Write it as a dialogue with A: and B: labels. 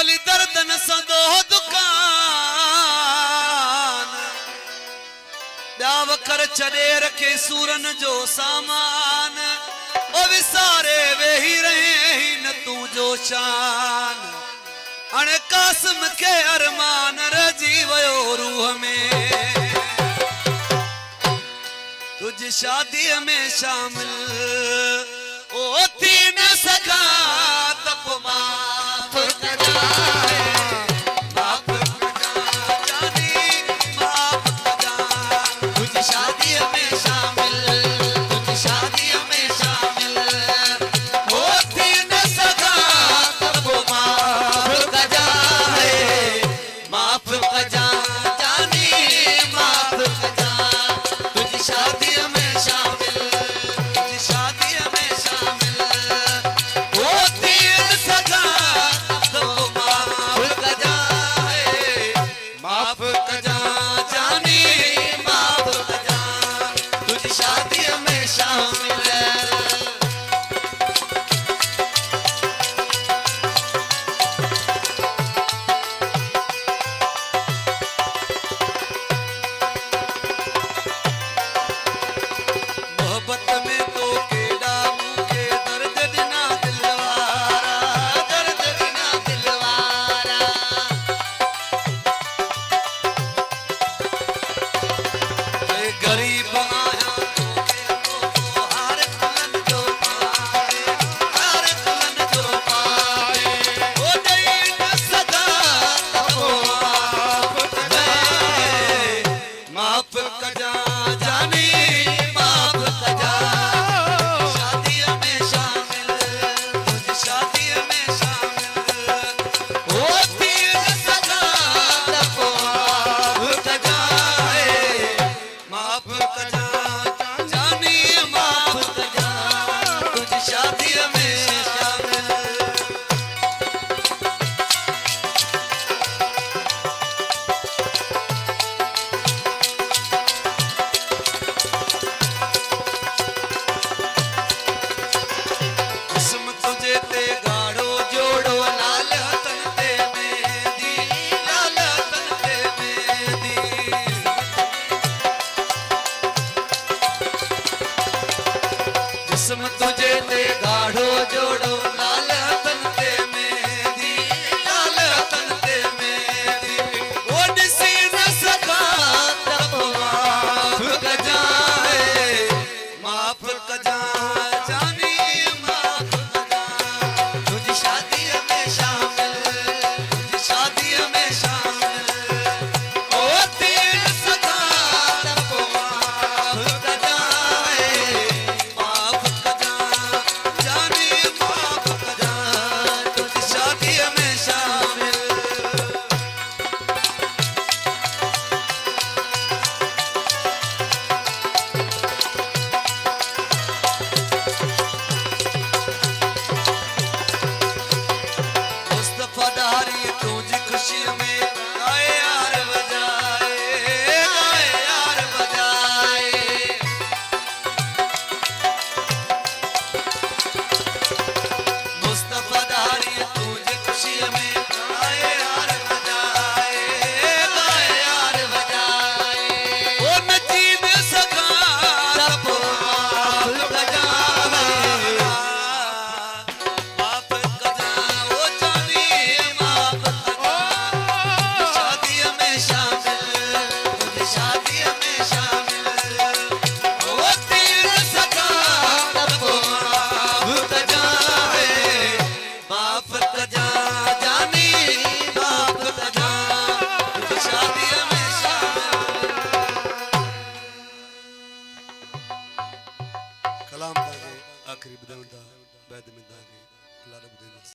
A: बोली दर्दन सदो दुकान ब्याव कर चढ़े रखे सूरन जो सामान ओ विसारे वे ही रहे ही न तू जो शान अण कासम के अरमान रजी वयो रूह में तुझ शादी में शामिल ओ थी न सका तप माफ करा है माफ करा जानी माफ करा तुझ शादी में शामिल तुझ शादी में शामिल ओ थी न सका तप माफ करा है माफ करा जानी माफ करा तुझ शादी में शामिल तुझ शादी में शामिल होती न सका तो माफ करा है माफ करा जानी माफ करा तुझ शादी में शामिल मोहब्बत में तो केड़ा मुके दर्द दिना दिलवारा दर्द दिना दिलवारा ए गरीब आया तो के तो हार कुलन जो पाए हार कुलन जो पाए ओ नहीं न सका तो माफ करा जानी माफ करा शादी में शामिल तुझ शादी में शामिल होती न सका तब माफ करा है माफ करा जानी माफ करा तुझ शादी में शामिल किस्म तुझे ते गाड़ो जोड़ो लाल हथन ते मेहंदी लाल हथन ते मेहंदी किस्म तुझे ते गाड़ो जोड़ो लाल हथन ते मेहंदी लाल हथन ते मेहंदी ओ दिसी न सका तब माफ कजा है माफ कजा जानी माफ करा तुझ शादी में शामिल तुझ शादी में शामिल होती न सका तब माफ करा है माफ करा जानी माफ करा तुझ शादी में शामिल मुस्तफा दारी तुझी खुशी में गाए यार बजाए मुस्तफा दारी तुझी खुशी में गाए यार बजाए ओ नची न सका तब माफ करा माफ करा ओ जानी माफ करा शादी में शामिल तुझ शादी में शामिल होती न सका तब माफ करा है माफ करा जानी माफ करा तुझ शादी में शामिल कलाम दागे आखिरी बदौलदा बैद में दागे अल्लाह रब दे